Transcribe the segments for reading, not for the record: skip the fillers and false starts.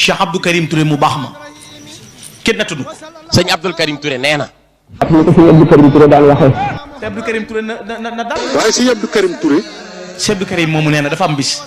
Cheikh Abdou Karim Touré mu baax ma kenn natunu ko. sëñ Abdou Karim Touré nee na. ak ni ko sëñ Abdou Karim Touré daan waxee. te Abdou Karim Touré na daal. waaye sëñ Abdou Karim Touré. Cheikh Abdou Karim moomu nee na dafa am bis.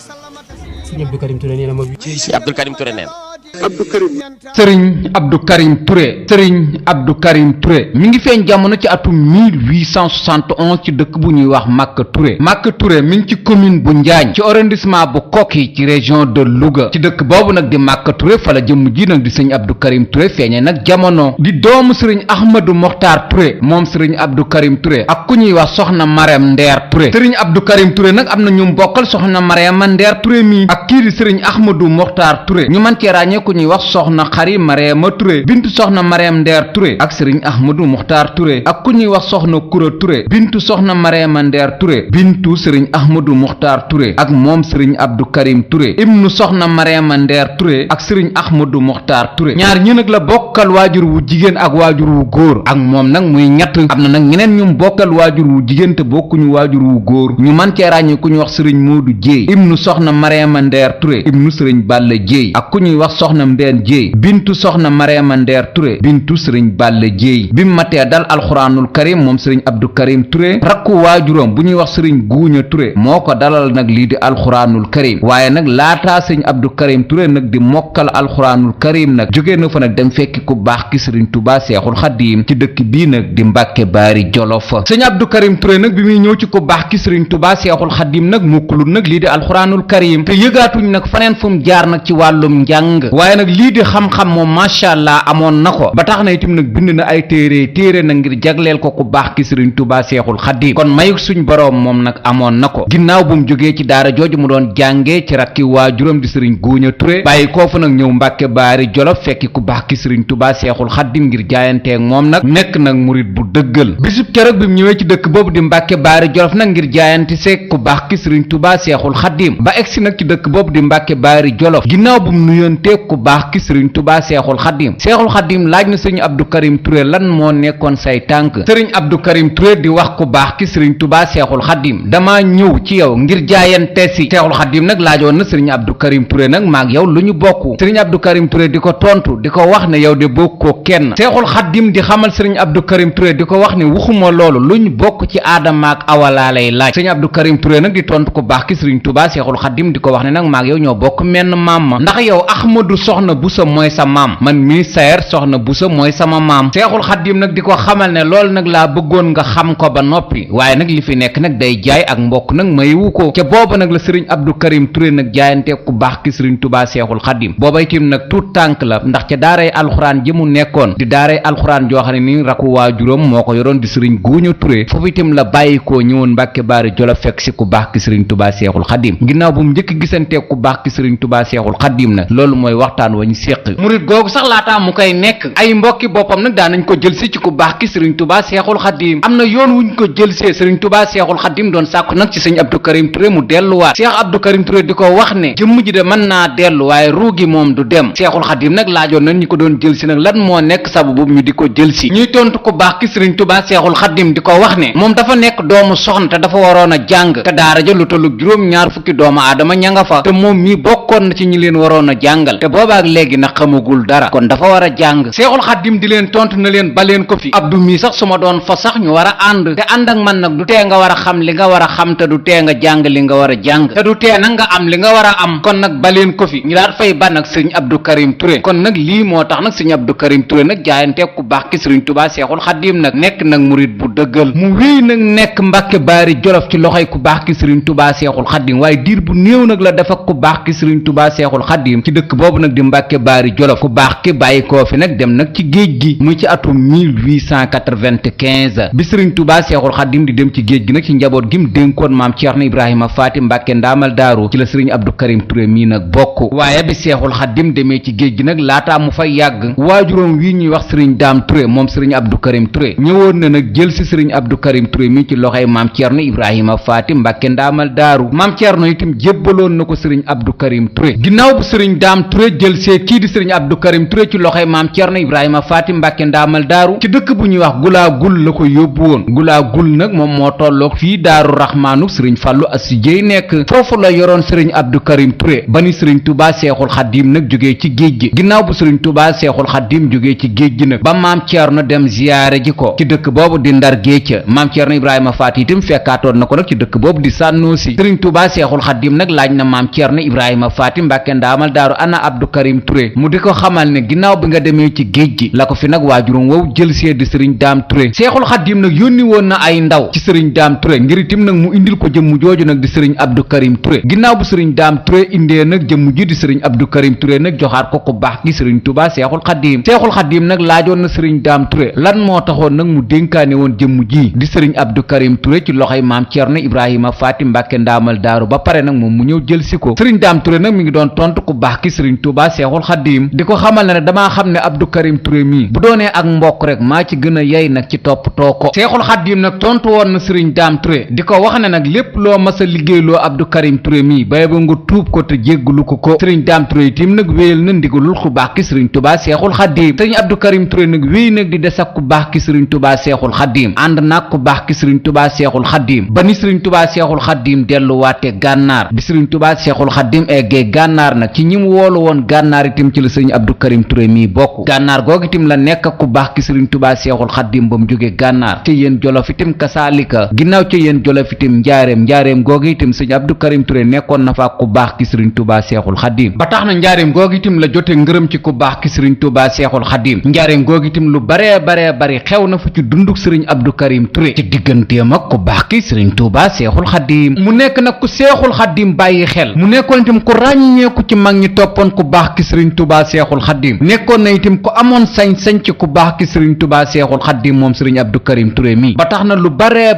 sëñ Abdou Karim Touré nee na ma. sëñ Abdou Karim Touré nee na. Abdou Karim. Serigne Abdou Karim Touré Serigne Abdou Karim Touré mi ngi feeñ jamono ci atum 1871 ci dëkk bu ñuy wax Maka Touré Maka Touré mi ngi ci commune bu Njaañ ci arrondissement bu Koki ci région de Louga ci dëkk boobu nag di Maka Touré fa la jëmm ji nag di sëñ Abdou Karim Touré feeñee nag jamono di doomu Serigne Ahmadou Mokhtar Touré moom Serigne Abdou Karim Touré ak ku ñuy wax soxna Marème Nder Touré Serigne Abdou Karim Touré nag am na ñu bokkal soxna Marème Nder Touré mi ak kii di Serigne Ahmadou Mokhtar Touré ñu mën cee ràññee ku ñuy wax soxna Xari Marème Touré bintu soxna Marème Nder Touré ak Serigne Ahmadou Mokhtar Touré ak ku ñuy wax soxna Koura Touré bintu soxna Marème Nder Touré bintu Serigne Ahmadou Mokhtar Touré ak moom Serigne Abdou Karim Touré ibnu soxna Marème Nder Touré ak Serigne Ahmadou Mokhtar Touré ñaar ñi nag la bokkal waajur wu jigéen ak waajur wu góor ak moom nag muy ñett am na nag ñeneen ñu bokkal waajur wu jigéen te bokkuñu waajur wu góor ñu mën cee ràññee ku ñuy wax Serigne Modou Dieye ibnu soxna Marème Nder Touré ibnu Serigne Balla Dieye ak ku ñuy wax soxna Mbène Dieye bintu soxna Marème Nder Touré bintu Serigne Balla Dieye bi mu matee dal alxuraanul karim moom Serigne Abdou Karim Touré rakku waajuram bu ñuy wax Serigne Guuña Touré moo ko dalal nag lii di alxuraanul karim waaye nag laataa Serigne Abdou Karim Touré nag di mokkal alxuraanul karim nag jógee na fa nag dem fekki ku baax ki Serigne Touba Seexul Xadiim ci dëkk bii nag di Mbàkke Baari Jolof Serigne Abdou Karim Touré nag bi muy ñëw ci ku baax ki Serigne Touba Seexul Xadiim nag mukkulul nag lii di alxuraanul karim te yëgaatuñ nag faneen fu mu jaar nag ci wàllum njàng waaye nag lii di xam-xam moom macha allah amoon na ko ba tax na itam nag bind na ay téere nag ngir jagleel ko ku baax ki Serigne Touba Seexul Xadiim kon mayuk suñ boroom moom nag amoon na ko ginnaaw bu mu jógee ci daara jooju mu doon jàngee ci rakki waajuram di Serigne Guuña Touré bàyyi koo fa nag ñëw Mbàkke Baari Jolof fekki ku baax ki Serigne Touba Seexul Xadiim ngir jaayanteeg moom nag nekk nag murit bu dëggal bisub keroog bi mu ñëwee ci dëkk boobu di Mbàkke Baari Jolof nag ngir jaayante seeg ku baax ki Serigne Touba Seexul Xadiim ba egsi nag ci dëkk boobu di Mbàkke Baari Jolof ginnaaw bu mu nuyonteeg ku baax ki Serigne Touba Seexul Xadiim Seexul Xadiim laaj na Serigne Abdou Karim Touré lan moo nekkoon say tànk Serigne Abdou Karim Touré di wax ku baax ki Serigne Touba Seexul Xadiim damaa ñëw ci yow ngir jaayante si Seexul Xadiim nag laajoon na Serigne Abdou Karim Touré nag maag yow lu ñu bokk Serigne Abdou Karim Touré di ko tontu di ko wax ne yow de bokkoo kenn Seexul Xadiim di xamal Serigne Abdou Karim Touré di ko wax ne waxuma loolu lu ñu bokk ci aadama ak awa laa lay laaj Serigne Abdou Karim Touré nag di tontu ku baax ki Serigne Touba Seexul Xadiim di ko wax ne nag maag yow ñoo bokk menn maam ma ndax yow Ahmadou soxna Buso mooy sa maam man mii Sayer soxna Buso mooy sama maam Seexul Xadiim nag di ko xamal ne loolu nag laa bëggoon nga xam ko ba noppi waaye nag li fi nekk nag day jaay ak mbokk nag mayiwu ko ca booba nag la Serigne Abdou Karim Touré nag jaayante ku baax ki Serigne Touba Seexul Xadiim booba itam nag tuut tànk la ndax ca daaray alxuraan ji mu nekkoon di daaray alxuraan joo xam ne ni rakku waajuram moo ko yoroon di Serigne Guuña Touré foofu itam la bàyyikoo ñëwoon Mbàkke Baari Jolof fekk si ku baax ki Serigne Touba Seexul Xadiim ginnaaw bu mu njëkk gisantee ku baax ki Serigne Touba Seexul Xadiim nag loolu mooy waxtaan wa ñu séq murit googu sax laataa mu koy nekk ay mbokki boppam nag daanañ ko jël si ci ku baax ki Serigne Touba Seexul Xadiim am na yoon wuñ ko jël see Serigne Touba Seexul Xadiim doon sàkku nag ci Serigne Abdou Karim Touré mu delluwaat Cheikh Abdou Karim Touré di ko wax ne jëmm ji de mën naa dellu waaye ruugi moom du dem Seexul Xadiim nag laajoon nañ ñi ko doon jël si nag lan moo nekk sababu ñu di ko jël si ñuy tontu ku baax ki Serigne Touba Seexul Xadiim di ko wax ne moom dafa nekk doomu soxna te dafa waroon a jàng te daara ja lu tollu juróom-ñaar fukki doomu aadama ña nga fa te moom mii bokkoon na ci ñi leen waroon a jàngal te boobaak léegi nag xamagul dara kon dafa war a jàng Seexul Xadiim di leen tontu na leen ba leen ko fi Abdou mii sax su ma doon fa sax ñu war a ànd te ànd ak man nag du tee nga war a xam li nga war a xam te du tee nga jàng li nga war a jàng te du tee nag nga am li nga war a am kon nag ba leen ko fi ñu daal fay ba nag Serigne Abdou Karim Touré kon nag lii moo tax nag Serigne Abdou Karim Touré nag jaayante ku baax ki Serigne Touba Seexul Xadiim nag nekk nag murit bu dëggal mu wéy nag nekk Mbàkke Baari Jolof ci loxoy ku baax ki Serigne Touba Seexul Xadiim waaye diir bu néew nag la dafa ku baax ki Serigne Touba Seexul Xadiim ci dëkk boobu nag di Mbàkke Baari Jolof ku baax ki bàyyi koo fi nag dem nag ci géej gi muy ci atum 1895 bi Serigne Touba Seexul Xadiim di dem ci géej gi nag ci njaboot gi mu dénkoon maam Ceerno Ibrahima Faati Mbàkke ndaamal daaru ci la Serigne Abdou Karim Touré mii nag bokk waaye bi Seexul Xadiim demee ci géej gi nag laataa mu fay yàgg waajuróom wii ñuy wax Serigne Daam Touré moom Serigne Abdou Karim Touré ñëwoon na nag jël si Serigne Abdou Karim Touré mii ci loxoy maam Ceerno Ibrahima Faati Mbàkke ndaamal daaru maam Ceerno itam jébbaloon na ko Serigne Abdou Karim Touré ginnaaw bu Serigne Daam Touré jël see kii di sëriñ Abdou Karim Touré ci loxoy maam Cerno Ibrahima Faati Mbàkke ndaamal daaru ci dëkk bu ñuy wax gulaa gul la ko yóbbu woon gulaa gul nag moom moo tolloog fii daaru raxmaanu sëriñ Fàllu Asi Jéy nekk foofu la yoroon sëriñ Abdou Karim Touré ba ni sëriñ Touba Seexul Xaddiim nag jógee ci géej gi ginnaaw bu sëriñ Touba Seexul Xaddiim jógee ci géej gi nag ba maam Cerno dem ziyaare ji ko ci dëkk boobu di Ndar Géej maam Cerno Ibrahima Faati itam fekkaatoon na ko nag ci dëkk boobu di Sànnoosi sëriñ Touba Seexul Xaddiim nag laaj na maam Cerno Ibrahima Faati Mbàkke ndaamal daaru ana Abdou Karim Touré mu di ko xamal ne ginnaaw bi nga demee ci géej gi la ko fi nag waajuram wow jël see di sëriñ Daam Touré Seexul Xaddiim nag yónni woon na ay ndaw ci sëriñ Daam Touré ngir itam nag mu indil ko jëmm jooju nag di sëriñ Abdou Karim Touré ginnaaw bu sëriñ Daam Touré indee nag jëmm ji di sëriñ Abdou Karim Touré nag joxaat ko ku baax gi sëriñ Touba Seexul Xaddiim Seexul Xaddiim nag laajoon na sëriñ Daam Touré lan moo taxoon nag mu dénkaane woon jëmm ji di sëriñ Abdou Karim Touré ci loxoy maam Cerno Ibrahima Faati Mbàkke ndaamal daaru ba pare nag moom mu ñëw jël si ko sëriñ Daam Touré nag mi ngi doon tontu ku baax ki sëriñ Touba Seexul Xaddiim di ko xamal ne damaa xam ne Abdou Karim Touré mii bu doonee ak mbokk rek maa ci gën a yey nag ci toppatoo ko Seexul Xaddiim nag tontu woon na sëriñ Daam Touré di ko wax ne nag lépp loo mas a liggéeyloo Abdou Karim Touré mii bay ba nga tuub ko te jéggalu ko sëriñ Daam Touré itam nag wéyal na ndigalul ku baax ki sëriñ Touba Seexul Xaddiim sëriñ Abdou Karim Touré nag wéy nag di des ak ku baax ki sëriñ Touba Seexul Xaddiim ànd nag ku baax ki sëriñ Touba Seexul Xaddiim ba ni sëriñ Touba Seexul Xaddiim delluwaate gànnaar bi sëriñ Touba Seexul Xaddiim eggee gànnaar nag ci ñi mu woolu woon gànnaar itam ci la sëriñ Abdou Karim Touré mii bokk gànnaar googu itam la nekk ku baax ki sëriñ Touba Seexul Xaddiim ba mu jógee gànnaar ca yéen jolof itam kasaalika ginnaaw ca yéen jolof itam njaareem googu itam sëriñ Abdou Karim Touré nekkoon na fa ku baax ki sëriñ Touba Seexul Xaddiim ba tax na njaareem googu itam la jote ngërëm ci ku baax ki sëriñ Touba Seexul Xaddiim njaareem googu itam lu baree bari xew na fa ci dunduk sëriñ Abdou Karim Touré ci digganteem ak ku baax ki sëriñ Touba Seexul Xaddiim mu nekk nag ku Seexul Xaddiim bàyyi xel mu nekkoon itam ku ràññeeku ci mag ñi toppoon ku baax ki sëriñ Touba Seexul Xaddiim nekkoon na itam ku amoon sañ-sañ ci ku baax ki sëriñ Touba Seexul Xaddiim moom sëriñ Abdou Karim Touré mi ba tax na lu baree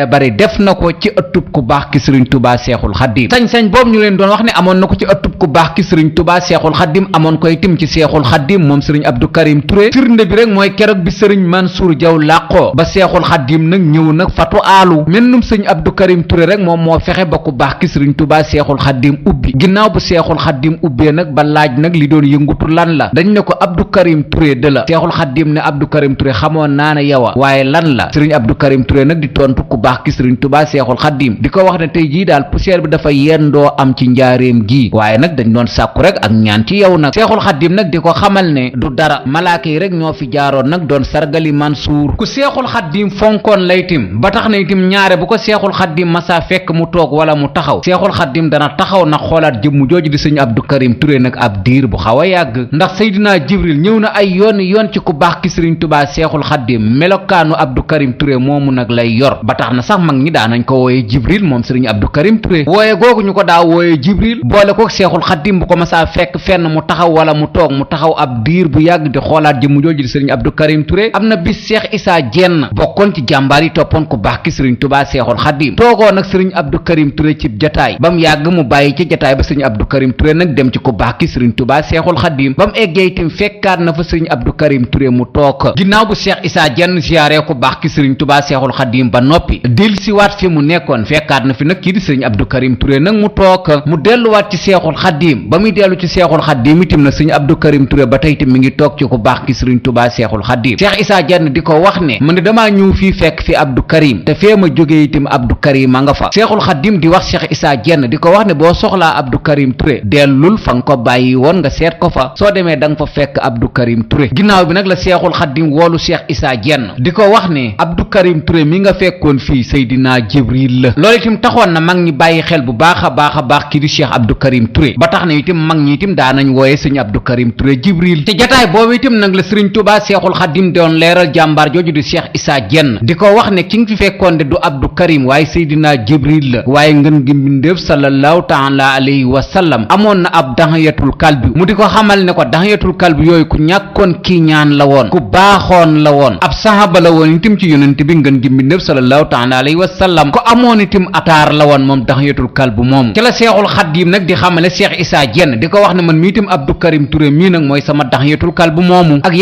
bari def na ko ci ëttub ku baax ki sëriñ Touba Seexul Xaddiim sañ-sañ boobu ñu leen doon wax ne amoon na ko ci ëttub ku baax ki sëriñ Touba Seexul Xaddiim amoon ko itam ci Seexul Xaddiim moom sëriñ Abdou Karim Touré firnde bi rek mooy keroog bi sëriñ Mansour Diaw làqoo ba Seexul Xaddiim nag ñëw nag fatu aalu mennum sëriñ Abdou Karim Touré rek moom moo fexe ba ku baax ki sëriñ Touba Seexul Xaddiim ubbi ginnaaw bu Seexul Xaddiim ubbee nag ba laaj nag li doon yëngutu lan la dañ ne ko Abdou Karim Touré de la Seexul Xaddiim ne Abdou Karim Touré xamoon naa ne yow waaye lan la sëriñ Abdou Karim Touré nag di tontu ku baax ki sëriñ Touba Seexul Xaddiim di ko wax ne tey jii daal poussière bi dafa yendoo am ci njaareem gii waaye nag dañ doon sàkku rek ak ñaan ci yow nag Seexul Xaddiim nag di ko xamal ne du dara malaaka yi rek ñoo fi jaaroon nag doon sargali Mansour ku Seexul Xaddiim fonkoon la itim ba tax na itim ñaare bu ko Seexul Xaddiim masa fekk mu toog wala mu taxaw Seexul Xaddiim dana taxaw nag xoolaat jëmm jooju di sëriñ Abdou Karim Touré nag ab diir bu xaw a yàgg ndax Seydina Jibril ñëw na ay yoon ci ku baax ki sëriñ Touba Seexul Xaddiim melokaanu Abdou Karim Touré moomu nag lay yor ba tax na sax mag ñi daanañ ko wooye Jibril moom sëriñ Abdou Karim Touré wooye googu ñu ko daa wooye Jibril boole ko Seexul Xaddiim bu ko masa fekk fenn mu taxaw wala mu toog mu taxaw ab diir bu yàgg di xoolaat jëmm jooju di sëriñ Abdou Karim Touré am na bis Cheikh Issa Diène bokkoon ci jàmbaar yi toppoon ku baax ki sëriñ Touba Seexul Xaddiim toogoo nag sëriñ Abdou Karim Touré ci jataay ba mu yàgg mu bàyyi ci jataay ba sëriñ Abdou Karim Touré nag dem ci ku baax ki sëriñ Touba Seexul Xaddiim ba mu eggee itam fekkaat na fa sëriñ Abdou Karim Touré mu toog ginnaaw bu Cheikh Issa Diène ziyaare ku baax ki sëriñ Touba Seexul Xaddiim ba noppi dellusiwaat fi mu nekkoon fekkaat na fi nag kii di sëriñ Abdou Karim Touré nag mu toog mu delluwaat ci Seexul Xaddiim ba muy dellu ci Seexul Xaddiim itam nag sëriñ Abdou Karim Touré ba tey itam mi ngi toog ci ku baax ki sëriñ Touba Seexul Xaddiim Cheikh Issa Diène di ko wax ne man de damaa ñëw fii fekk fi Abdou Karim te fee ma jógee itam Abdou Karim a nga fa Seexul Xaddiim di wax Cheikh Issa Diène di ko wax ne boo soxlaa Abdou Karim Touré dellul fa nga ko bàyyi woon nga seet ko fa soo demee da nga fa fekk Abdou Karim Touré ginnaaw bi nag la Seexul Xaddiim woolu Cheikh Issa Diène di ko wax ne Abdou Karim Touré mi nga fekkoon fii Seydina Jibril la loolu itam taxoon na mag ñi bàyyi xel bu baax a baax kii di Cheikh Abdou Karim Touré ba tax na itam mag ñi itam daanañ wooye sëñ Abdou Karim Touré Jibril te jataay boobu itam nag la sëriñ Touba Seexul Xaddiim doon leeral jàmbaar jooju di Cheikh Issa Diène di ko wax ne ki nga fi fekkoon de du Abdou Karim waaye Seydina Jibril la waaye ngën gi mbindéef sallallahu taala alayhi wa sallam amoon na ab daxayatul kalbi mu di ko xamal ne ko daxayatul kalbi yooyu ku ñàkkoon kii ñaan la woon ku baaxoon la woon ab sahaba la woon itam ci yonent bi ngën gi mbindéef sallallahu taala alayhi wa sallam ko amoon itam ataar la woon moom daxayatul kalbi moomu ci la Seexul Xaddiim nag di xamale Cheikh Issa Diène di ko wax ne man mii itam Abdou Karim Touré mii nag mooy sama daxayatul kalbi moomu ak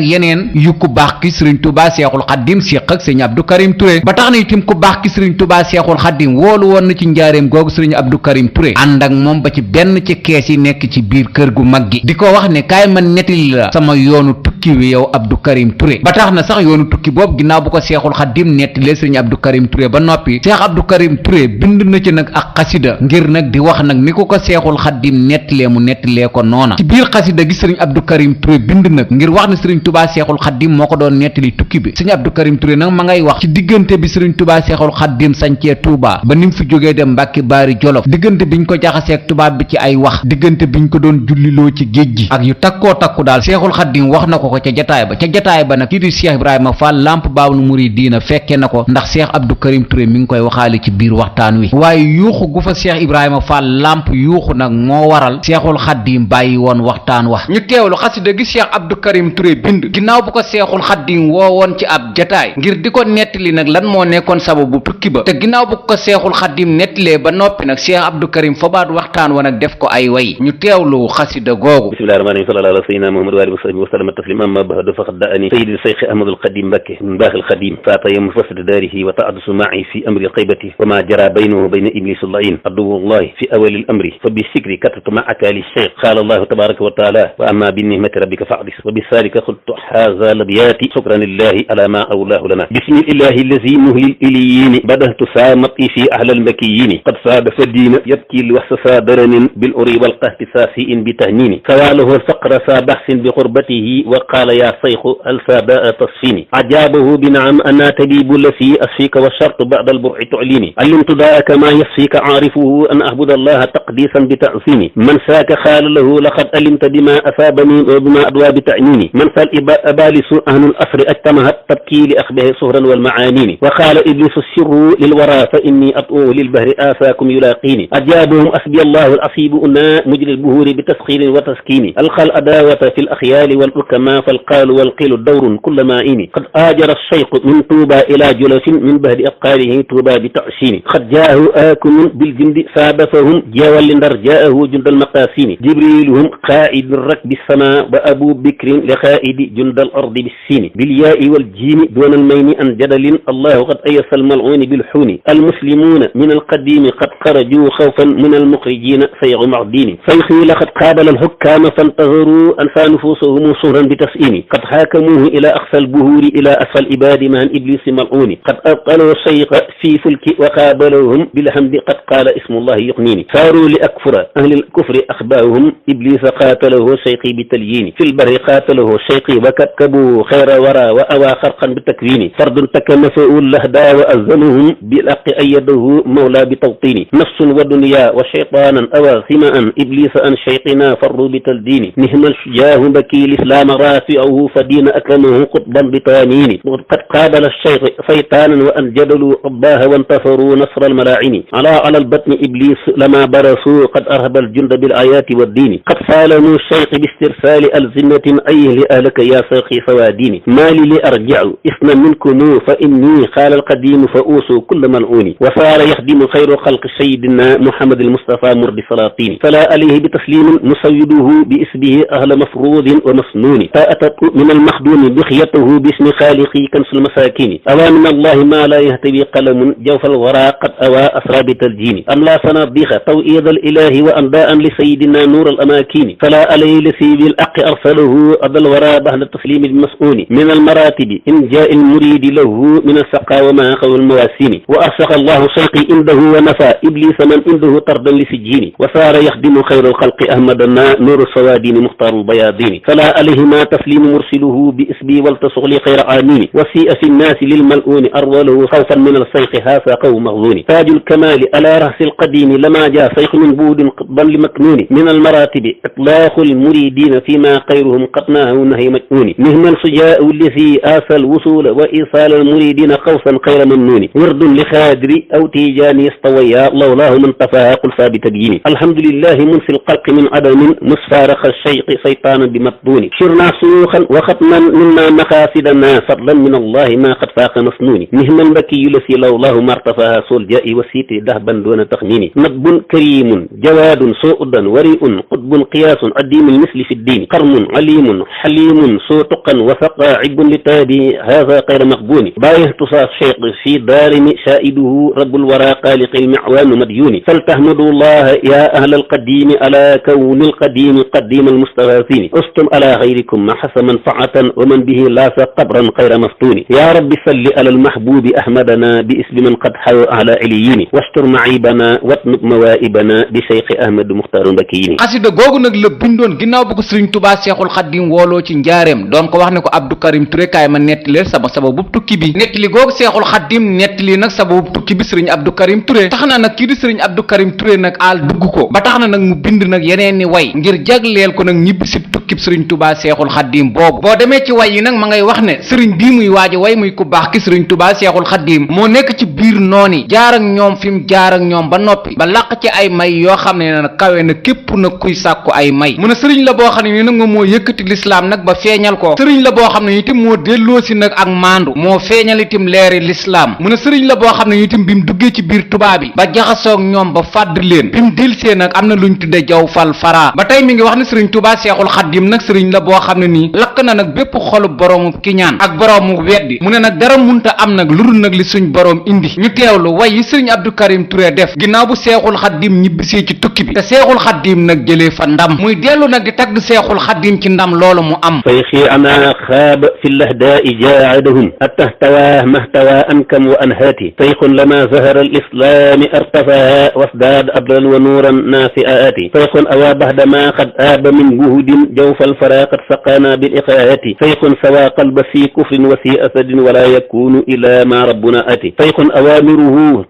yeneen yu ku baax ki sëriñ Touba Seexul Xaddiim séq ak sëriñ Abdou Karim Touré ba tax na itam ku baax ki sëriñ Touba Seexul Xaddiim woolu woon na ci njaareem googu sëriñ Abdou Karim Touré ànd ak moom ba ci benn ci ci kees yi nekk ci biir kër gu mag gi di ko wax ne kaay man nettali la sama yoonu tukki wi yow Abdou Karim Touré ba tax na sax yoonu tukki boobu ginnaaw bu ko Seexul Xaddim nettalee sëriñ Abdou Karim Touré ba noppi Seex Abdou Karim Touré bind na ci nag ak xasida ngir nag di wax nag ni ko Seexul Xaddim nettalee mu nettalee ko noona ci biir xasida gi sëriñ Abdou Karim Touré bind nag ngir wax ne sëriñ Touba Seexul Xaddim moo ko doon nettali tukki bi sëriñ Abdou Karim Touré nag ma ngay wax ci diggante bi sëriñ Touba Seexul Xaddim sancee Touba ba ni mu fi jógee dem Mbàkke Baari Jolof diggante biñ ko jaxaseeg tubaab bi ci ay wax diggante biñ ko doon julliloo ci géej gi ak yu takkoo takku daal Seexul Xaddim wax na ko ca jataay ba nag kii di Cheikh Ibrahima Fall Lamp Baabul Muridiina fekke na ko ndax Cheikh Abdou Karim Touré mi ngi koy waxaale ci biir waxtaan wi waaye yuuxu gu fa Cheikh Ibrahima Fall Lamp yuuxu nag moo waral Seexul Xaddim bàyyi woon waxtaan wax ñu teewlu xasida gi Cheikh Abdou Karim Touré bind ginnaaw bu ko Seexul Xaddim woo woon ci ab jataay ngir di ko nettali nag lan moo nekkoon sababu tukki ba te ginnaaw bu ko Seexul Xaddim nettalee ba noppi nag Cheikh Abdou Karim fobaat waxtaan wa nag def ko ay way ñu teewlu xasida googu bismillahir rahmanir rahim sallallahu ala sayyidina muhammad wa alihi wa sahbihi wa sallam taslima amma ba'du faqad da'ani sayyidi shaykh ahmad al-qadim Mbacké min baaxil xadim faata yawm fasad daarihi wa ta'addusu ma'i fi amri al-ghaybati wa ma jara baynahu wa bayna iblis al-la'in aduwwullahi fi awwal al-amri fa bi sikri katatu ma'aka li shaykh qala Allah tabaraka wa ta'ala wa amma bi ni'mati rabbika fa'dis wa bi salika qultu hadha al-abyati shukran lillahi ala ma awlahu lana bismillahi allazi muhyil iliyyin badahtu samati fi ahli al-makkiyyin qad sada fadina yabki li wahsa daranin bil uri wal qahti sasi'in bi tahnini kawalahu al-faqra sa bahsin bi qurbatihi wa qala ya shaykh al-fada'a tasfini ajabahu bin'am ana tabibu lasi asfika wa shartu ba'da al-bur'i tu'lini allimtu da'aka ma yasfika a'rifuhu an ahbuda Allah taqdisan bi ta'zimi man saka qala lahu laqad alimta bima asabani wa bima adwa bi ta'nini man sal abalisu ahlul asri ajtamahat tabki li akhbihi suhran wal ma'anini wa qala iblisu sirru lil wara fa inni at'u lil bahri asakum yulaqini ajabuhum asbi Allah al-asib una mujri al-buhuri bi taskhir wa taskini alqal adawata fil akhyal wal ukama fal qalu wal qilu dawrun kullama ini qad ajara الشيخ من طوبى إلى جلس من بعد أبقاله طوبى بتعشين قد جاءه آكم بالجند سابفهم جاول لندر جاءه جند المقاسين جبريل هم قائد الركب السماء وأبو بكر لقائد جند الأرض بالسين بالياء والجيم دون المين عن جدل الله قد أيس الملعون بالحون المسلمون من القديم قد خرجوا خوفا من المخرجين سيغ معدين فيخي لقد قابل الحكام فانتظروا أنفى نفوسهم صهرا بتسئين قد حاكموه إلى أقصى البهور إلى أسفل العباد مع إبليس ملعون قد أبطلوا الشيخ في فلك وقابلهم بالحمد قد قال اسم الله يقنيني صاروا لأكفر أهل الكفر أخباهم إبليس قاتله شيخي بتليين في البر قاتله شيخي وكتبوا خير ورى وأوى خرقا بتكوين فرد تكنفوا اللهدى وأذنهم بالحق أيده مولى بتوطين نفس ودنيا وشيطانا أوى ثماء إبليس أن شيطنا فروا بتلدين نهم الشجاه بكي الإسلام رافعه فدين أكرمه قطبا بتانين قد قابل الشيخ شيطانا وأن جدلوا الله وانتصروا نصر الملاعين على البطن إبليس لما برسوا قد أرهب الجند بالآيات والدين قد سالموا الشيخ باسترسال ألزمة أيه لأهلك يا شيخي سواديني ما لي لأرجع إثنى منكم فإني قال القديم فأوسوا كل ملعون وصار يخدم خير خلق سيدنا محمد المصطفى مرد سلاطين فلا عليه بتسليم مسيده باسمه أهل مفروض ومسنون فأتت من المخدوم بخيته باسم خالقي كنس المساكين أوى من الله ما لا يهتوي قلم جوف الورى قد أوى أسرى بتلجين أملا صناديق توئيد الإله وأنباء لسيدنا نور الأماكين فلا عليه لسي بالأق أرسله أضل الورى بعد التسليم المسؤول من المراتب إن جاء المريد له من السقى وما أخذ المواسين وأرسق الله شيقي عنده ونفى إبليس من عنده طردا لسجين وصار يخدم خير الخلق أحمدنا نور السوادين مختار البياضين فلا عليه ما تسليم مرسله باسمي والتصغ لي خير عامين وسيء في الناس للملؤون أروله خوفا من الشيخ هذا قوم مغزون تاج الكمال على رأس القديم لما جاء شيخ من بود قطبا لمكنون من المراتب إطلاق المريدين فيما غيرهم قطناه نهي مجنون نهم الصجاء الذي آسى الوصول وإيصال المريدين قوسا خير ممنون ورد لخادر أو تيجاني يستويا لولاه من طفاها قل ثابت بيني الحمد لله منسي القلق من عدم مسفارق الشيخ شيطانا بمطبون شرنا suyuxan wa xatman minna maqasidana fadlan min allahi ma qad faaqa masnuni nihmal mbakiyu lasi lawlahu martafaha sol jai wa siiti dahban doona taxmini nadbun karimun jawaadun soo uddan wariun qutbun qiyaasun addimul misli fi ddini qarmun alimun xalimun soo tuqan wa saqa ibun li taabi hada xayra maqbuni bayehtusa cheikh fi daarimi shaiduhu rabbul wara xaaliqi lmiwaanu madyuni faltahmadu llaha ya ahla alqadimi ala kawni alqadimi qadima almustahasini ustum ala xayrikum ma xasa manfaatan wa man bihi laasa qabran xayra maftuni ya rabbi salli ala almahbubi ahmadana bi ismi man qad xaw ala iliyini wastur maibana watnub mawaibana bi cheikh ahmadu muxtaaru mbakiyini xasida googu nag la bindoon ginnaaw bu ko sëriñ tubaa seexul xaddim wooloo ci njaareem doon ko wax ne ko Abdou Karim Touré kaay ma nettileel sababu tukki bi nettali googu seexul xaddim nettali nag sababu tukki bi sëriñ Abdou Karim Touré tax na nag kii di sëriñ Abdou Karim Touré nag aal dugg ko ba tax na nag mu bind nag yeneen ni way ngir jagleel ko nag ñibbi si tukkib sëriñ tubaa seexul xaddim boobu boo demee ci way yi nag ma ngay wax ne sëriñ bii muy waajo way muy ku baax ki sëriñ tubaa seexul xaddim moo nekk ci biir nooni jaar ak ñoom fi mu jaar ak ñoom ba noppi ba làq ci ay may yoo xam ne nag kawe na képp nag kuy sàkku ay may mu ne sëriñ la boo xam ne ni nag moom moo yëkkati lislaam nag ba feeñal ko sëriñ la boo xam ne itam moo delloosi nag ak maandu moo feeñal itam leeri lislaam mu ne sëriñ la boo xam ne itam bi mu duggee ci biir tubaab bi ba jaxasoog ñoom ba fàdd leen bi mu dilsee nag am na luñ tudde jaw fal fara ba tey mi ngi wax ne sëriñ tubaa seexul xaddim nag sëriñ la boo xam ne nii lakk na nag bépp xolu boroomu kiñaan ak boroomu weddi mu ne nag dara munta am nag lu dul nag li suñ boroom indi ñu teewlu way yi sëriñ Abdou Karim Touré def ginnaaw bu seexul xaddim ñibbisee ci tukki bi te seexul xaddim nag jëlee fa ndam muy dellu nag di tagg seexul xaddim ci ndam loolu mu am fayxi ana xaab fi lahdaai jaadahum attahtawa mahtawa ankam wa anhaati fayxun lama zahara alislaami artafaha wasdaad abdan wa nuuran naasiaati fayxun awa bahdama qad aaba min buhudin jawfa alfara qad saqana biliqaati fayxun sawa qalba fi kufrin wa fi asadin wala yakunu ila ma rabbuna ati fayxun awamiruhu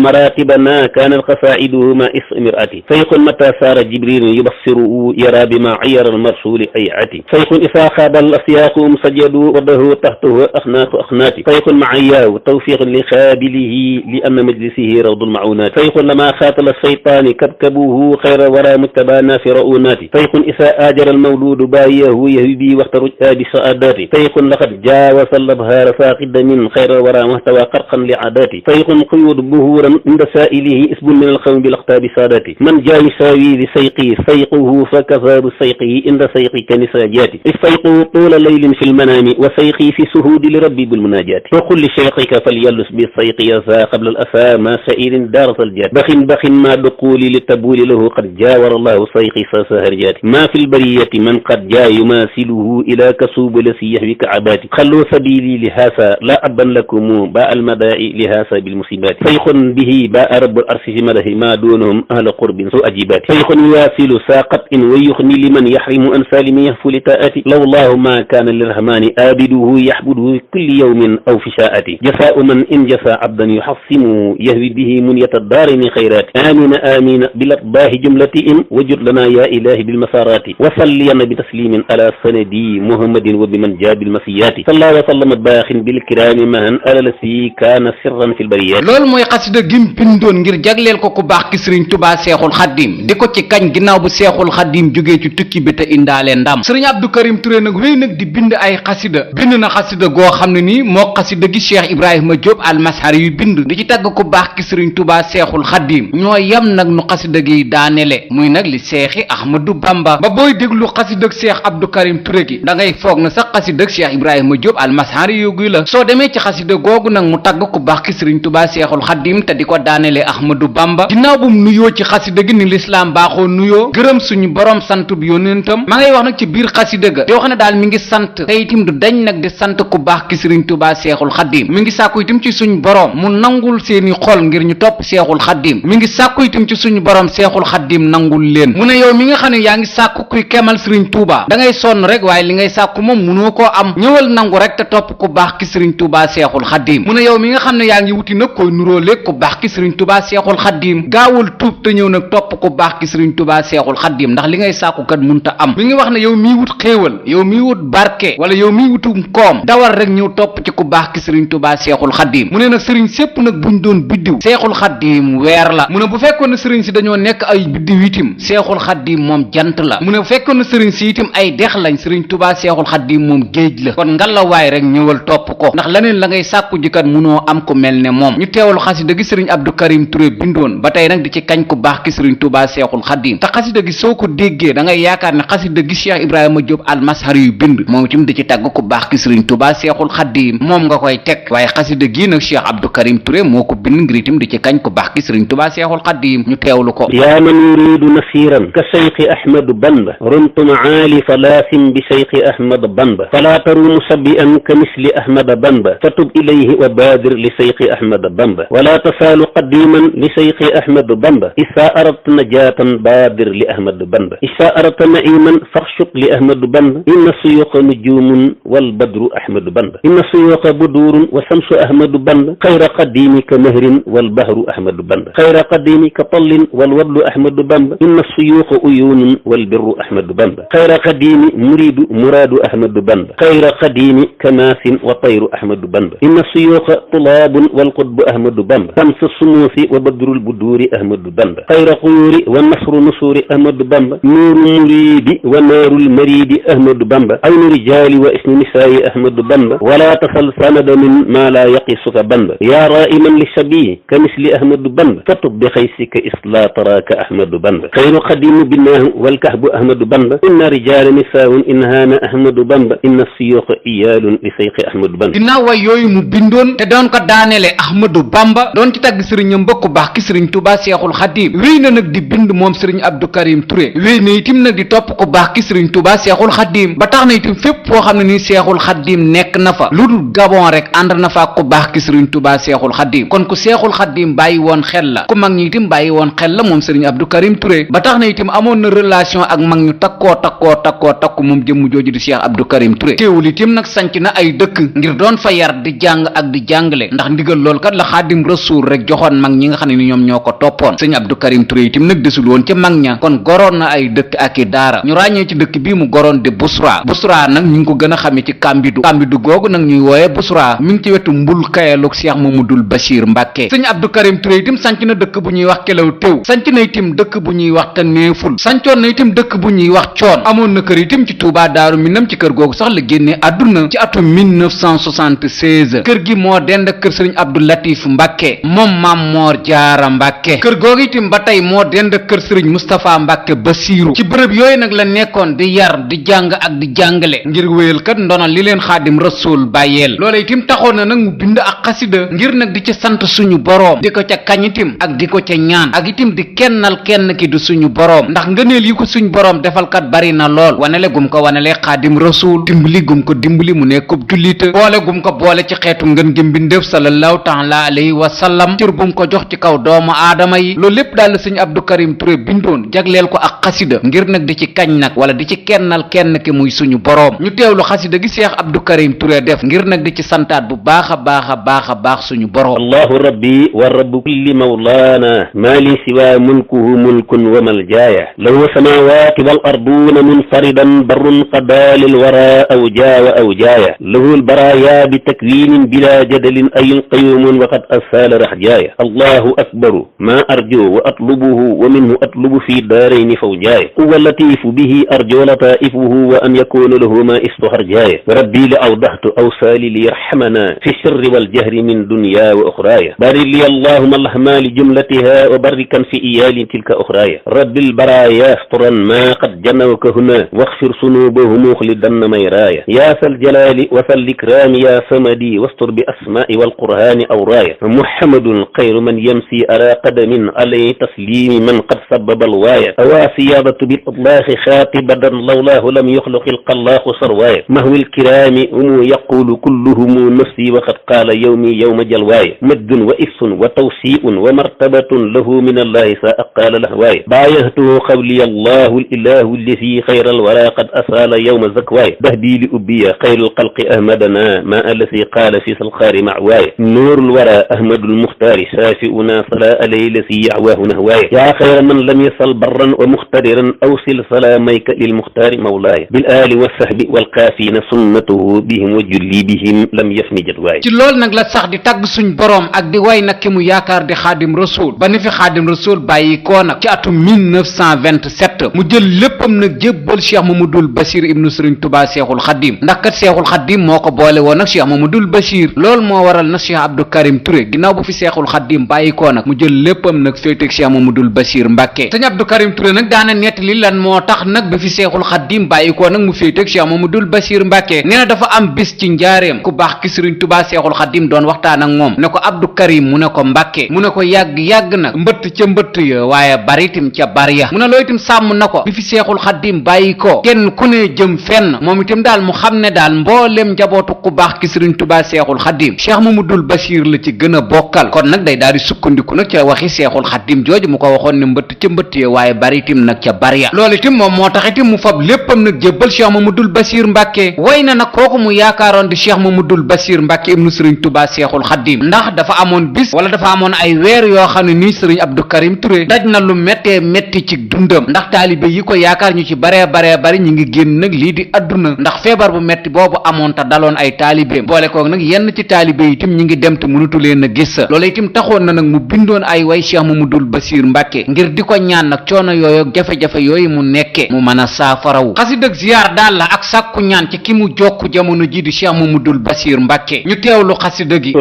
lilmaratibana kana alqasaiduhu ma ismirati fayxun mata saara jibril yubassiruhu yara bima ayara almarsuli ayati fayxun isa xaaba alasyaaqum sajadu wadahu taxtahu axnaatu axnaati fayxun macayahu tawfiqun li xaabilihi li anna majlisihi rawdu lmacunaati fayxun lama xaatala alshaytaani kabkabuhu xayra wara mujtabana fi ra'unaati fayxun isa aajara almawludu baayahu yahwi bi waxta rujaabi saadaati fayxun laqad jaawasa alabhaara faaqida min xayra wara mahtawa qarqan li aadaati fayxun quyud buhuran inda saa'ilihi isbun min alxawmi bilaxtaabi saadaati man jaa yusaawi li sayqi sayquhu fa kafaabu sayqihi inda sayqi kanisajaati istayqu tuula laylin fi lmanaami wa sayqi fi suhuudi li rabbi bilmunaajaati wa qul li shayqika falyallus bi sayqi yasa qabla al asa ma sairin daarat aljaati baxin ma duquuli li tabuuli lahu qad jaawara allahu sayqi sa saharjaati ma fi lbariyati man qad jaa yumaasiluhu ila kasuubu lasi yahwi ka abaati xallu sabili li haasa la abban lakumu ba almadaai li haasa bilmusibaati fayxun bihi ba rabbul arsi fi madahi ma duunahum ahla qurbin su ajibaati fayxun yuwaasilu saaqat in wa yuxni liman yaxrimu an salimi yahfu li taati lawlaahu ma kaana lirahmani aabiduhu yaxbuduhu kulli yawmin aw fi shaati jasaau man in jasa abdan yuxassimu yahwi bihi munyata daarini xayraati amina amina bilatbaahi jumlatihim wajud lana ya ilahi bilmasarati wasalliyan bi taslimin ala sanadi muhammadin wa biman jaa bilmasiyati salla wa sallama baaxin bilkiraami mahan alalasi kaana sirran fi lbariyati loolu mooy xasida gim bindoon ngir jagleel ko ku baax ki sëriñ tubaa seexul xaddim di ko ci kañ ginnaaw bu seexul xaddim jógee ci tukki bi te indaale ndam sëriñ Abdou Karim Touré nag wéy nag di bind ay xasida bind na xasida goo xam ne nii moo xasida gi Cheikh Ibrahima Diop almashari yu bind di ci tagg ku baax ki sëriñ tubaa seexul xaddim ñoo yam nag nu xasida gi daanele muy nag li seexi Ahmadou Bamba ba booy déglu xasida Cheikh Abdou Karim Touré gi da ngay foog na sax xasida Cheikh Ibrahima Diop almashari yu gi la soo demee ci xasida googu nag mu tagg ku baax ki sëriñ tubaa seexul xaddim te di ko daanele Ahmadou Bamba ginnaaw bu mu nuyoo ci xasida gi ni lislaam baaxoo nuyoo gërëm suñu borom sant bi yónnentam ma ngay wax nag ci biir xasida ga yoo xam ne daal mi ngi sant te itam du dañ nag di sant ku baax ki sëriñ tubaa seexul xaddim mi ngi sàkku itam ci suñu borom mu nangul seeni xol ngir ñu topp seexul xaddim mi ngi sàkku itam ci suñu borom seexul xaddim nangul leen mu ne yow mi nga xam ne yaa ngi sàkku kuy kemal sëriñ tubaa da ngay sonn rek waaye li ngay sàkku moom munoo koo am ñëwal nangu rek te topp ku baax ki sëriñ tubaa seexul xaddim mu ne yow mi nga xam ne yaa ngi wuti nag koy nuróole ku baax ki sëriñ tubaa seexul xaddim gaawul tuub te ñëw nag topp topp ku baax ki sëriñ Tuubaa Seexul Xaddim ndax li ngay sàkku kat munta am mi ngi wax ne yow miy wut xéewal yow miy wut barke wala yow miy wutum koom dawal rek ñëw topp ci ku baax ki sëriñ Tuubaa Seexul Xaddim mu ne nag sëriñ sépp nag buñ doon biddiw Seexul Xaddim weer la mu ne bu fekkoon ne sëriñ si dañoo nekk ay biddiw itim Seexul Xaddim moom jant la mu ne bu fekkoon ne sëriñ si itim ay dex lañ sëriñ Tuubaa Seexul Xaddim moom géej la kon ngalawaay rek ñëwal topp ko ndax leneen la ngay sàkku jikat munoo am ko mel ne moom ñu teewal xasida gi sëriñ Abdou Karim Touré bindoon ba tey nag di ci kañ ku baax ki sëriñ Tuubaa Seexul Xaddim te xasida gi soo ko déggee da ngay yaakaar ne xasida gi Cheikh Ibrahima Diop almashari yu bind moom itam di ci tàgg ku baax ki sëriñ Tuubaa Seexul Xaddim moom nga koy teg waaye xasida gi nag Cheikh Abdou Karim Touré moo ko bind ngir itam di ci kañ ku baax ki sëriñ Tuubaa Seexul Xaddim ñu teewlu ko yaa man yuridu nasiran ka Cheikh Ahmadu Bamba rumtum aali falaasim bi Cheikh Ahmad Bamba falaa tarumu sabian ka misli Ahmad Bamba fatub ilayhi wa baadir li Cheikh Ahmad Bamba wala tasaalu qadiman li Cheikh Ahmad Bamba isaa aradta najaatan baadir li Ahmad Bamba isaa aradta naiman faxshuk li Ahmad Bamba inna suyuqa nujumun wal badru Ahmad Bamba inna suyuqa budurun wa samsu Ahmad Bamba xayra qadimi ka mahrin wal bahru Ahmad Bamba xayra qadimi ka tallin wal wadlu Ahmad Bamba inna suyuqa uyunun wal birru Ahmad Bamba xayra qadimi muridu muradu Ahmad Bamba xayra qadimi ka maasin wa tayru Ahmad Bamba inna suyuqa tulaabun wal qutbu Ahmad Bamba samsu sumuusi wa badrul buduri Ahmad Bamba xayra quyuri wa nasru nusuri Ahmad Bamba nuuru muridi wa naarul maridi Ahmad Bamba aynu rijaali wa ismu nisaayi Ahmad Bamba wala tasal sanada min ma la yaqisuka Bamba yaa raiman li sabii ka misli Ahmad Bamba fatub bi xaysika isla taraka Ahmad Bamba xayru qadimu binaahu wal kahbu Ahmad Bamba inna rijaala nisaawun in haana Ahmad Bamba inna siyuqa iyaalun li sayqi Ahmad Bamba ginnaaw way yooyu mu bindoon te doon ko daanele Ahmadu Bamba doon ci tagg sëriñam mbokk baax ki sëriñ Tuubaa Seexul Xaddim wéy na nag di bind moom sëriñ Abdou Karim Touré wéy na itim nag di topp ko baax ki sëriñ Tuubaa Seexul Xaddim ba tax na itam fépp foo xam ne nii Seexul Xaddim nekk na fa lu dul Gabon rek ànd na fa ko baax ki sëriñ Tuubaa Seexul Xaddim kon ku Seexul Xaddim bàyyi woon xel la ku mag ñi itam bàyyi woon xel la moom sëriñ Abdou Karim Touré ba tax na itam amoon na relation ak mag ñu takku moom jëmm jooju di Cheikh Abdou Karim Touré teewul itam nag sanc na ay dëkk ngir doon fa yar di jàng ak di jàngale ndax ndigal lool kat la Xaadim Rasuul rek joxoon mag ñi nga xam ne ni ñoom ñoo ko toppoon sëñ Abdou Karim Touré itam nag desul woon ca mag ña kon goroon na ay dëkk ak i daara ñu ràññee ci dëkk bii mu goroon di Busra nag ñu ngi ko gën a xamee ci Kambidu googu nag ñuy wooye Busra mi ngi ci wetu mbul kayalug Cheikh Mamadul Bachir Mbàkke sëñ Abdou Karim Touré itam sanc na dëkk bu ñuy wax Kelaw Tew sanc na itam dëkk bu ñuy wax Taneeful sancoon na itam dëkk bu ñuy wax Coon amoon na kër itam ci Touba Daaru Minam ci kër googu sax la génnee àdduna ci atum 1976 kër gi moo dend kër sëriñ Abdou Latif Mbàkke moom Maam Moor Jaara Mbàkke kër googu itam ba tey moo dend kër sëriñ Moustapha Mbàkke Basiiru ci bërëb yooyu nag la nekkoon di yar di jàng ak di jàngale ngir wéyal kat ndono li leen Xaadim Rasuul bàyyeel loola itam taxoon na nag mu bind ak xasida ngir nag di ci sant suñu boroom di ko ca kañ itam ak di ko ca ñaan ak itam di kennal kenn ki du suñu boroom ndax ngëneel yi ko suñu boroom defal kat bari na lool wanele gum ko wanele Xaadim Rasuul dimbali gum ko dimbali mu nekkub jullite boole gum ko boole ci xeetu ngën gi mbindeef sallallahu taala alayhi wa sallam cër bu mu ko jox ci kaw doomu aadama yi loolu lépp daal la sëñ Abdou Karim Touré bindoon jagleel ko ak xasida ngir nag di ci kañ nag wala di ci kennal kenn ki muy suñu boroom ñu teewlu xasida gi Cheikh Abdou Karim Touré def ngir nag di ci santaat bu baax a baax suñu boroom allahu rabbi wa rabbu kulli mawlaana maa li siwa mulkuhu mulkun wa maljaaya lahu samaawaati wal arduuna munfaridan barrun qadaalil wara aw jaawa aw jaaya lahu lbaraaya bi takwinin bila jadalin ayun qayumun wa qad asaala raxjaaya allahu akbaru ma arju wa atlubuhu wa minhu atlubu fi daarayni fawjaaya huwa latifu bihi arju lataifuhu wa an yakuna lahu ma istuharjaaya rabbi li awdaxtu awsaali li yarxamana fi sirri waljahri min dunya wa uxraaya barik li allahuma alahmaali jumlatiha wa barikan fi iyaali tilka uxraaya rabbi lbaraaya asturan ma qad janawka huna waxfir sunubahum uxlidan mayraaya ya sal jalaali wa sal ikraami ya samadi wastur bi asmaai walqur'aani awraaya muhammadun xayru man yamsi ala qadamin alayhi taslimi man qad sababa alwaaya awaa siyaadatu bil itlaaxi xaatibadan lawlaahu lam yuxluqi alqallaaxu sarwaaya mahwi lkiraami humu yaqulu kulluhumu nafsi wa qad qaala yawmi yawma jalwaaya majdun wa ifsun wa tawsiun wa martabatun lahu min allahi saa aqaala lahwaaya baayahtuhu qawliya allahu ilahu alladi xayra alwara qad asaala yawma zakwaaya bahdi li ubbiya xayru alxalqi ahmadana ma alladi qaala fi salxaari macwaaya nuuru lwara ahmadu lmuxtaari saafiuna sala alayhi lasi yacwaahu nahwaaya yaa xayra man lam yasal barran wa muxtadiran awsil salaamayka lil muxtaari mawlaaya bil aali wa sahbi wal qaafina sunnatuhu bihim wa julli bihim lam yafni jadwaay. ci loolu nag la sax di tagg suñ boroom ak di way nag ki mu yaakaar di xaadim rasul ba ni fi xaadim rasul bàyyi koo nag ci atum 1927 mu jël léppam nag jébbal cheikh mamadul bachir ibnu sëriñ tubaa seexul xadim ndax kat seexul xadim moo ko boole woon nag cheikh mamadul bachir loolu moo waral na cheikh abdou karim Touré ginnaaw bu fi seexul xadim bàyyi koo nag mu jël léppam nag féeteeg cheikh mamadul bachir mbàkke sëñ abdou karim Touré nag daana nettali lan moo tax nag ba fi seexul xadim bàyyi koo nag mu féeteeg cheikh mamadul bachir mbàkke nee na dafa am bis ci njaareem ku baax ki sëriñ tubaa seexul xadim doon waxtaan ak moom ne ko abdou karim mu ne ko mbàkke mu ne ko yàgg nag mbëtt ca mbëtt ya waaye baritim ca bari ya mu ne loo itam sàmm na ko bi fi seexul xaddim bàyyi ko kenn ku ne jëm fenn moom itam daal mu xam ne daal mboolem njabootu ku baax ki sëriñ tubaa seexul xaddim cheikh mamadul bachir la ci gën a bokkal kon nag day daal di sukkandiku nag ca waxi seexul xaddim jooju mu ko waxoon ne mbëtt ca mbëtt ya waaye baritim nag ca bari ya loolu itam moom moo tax itam mu fab léppam nag jébbal cheikh mamadul bachir mbàkke way na nag kooku mu yaakaaroon di cheikh mamadul bachir mbàkke ibnu sëriñ tubaa seexul xaddim ndax dafa amoon bis wala dafa amoon ay weer yoo xam ne nii sëriñ Abdou Karim Touré daj na lu méttee métti ci dundam ndax taalibe yi ko yaakaar ñu ci baree bari ñu ngi génn nag lii di adduna ndax feebar bu métti boobu amoon te daloon ay taalibeem boole koog nag yenn ci taalibe yi itam ñi ngi dem te mënutu leen a gis loolu itam taxoon na nag mu bindoon ay way Cheikh Mamadou Bassir Mbàkke ngir di ko ñaan nag coono yooyu jafe-jafe yooyu mu nekke mu mën a saafarawu xasida ziyaar daal la ak sàkku ñaan ci ki mu jokk jamono ji di Cheikh Mamadou Bassir Mbàkke ñu teewlu xasida gi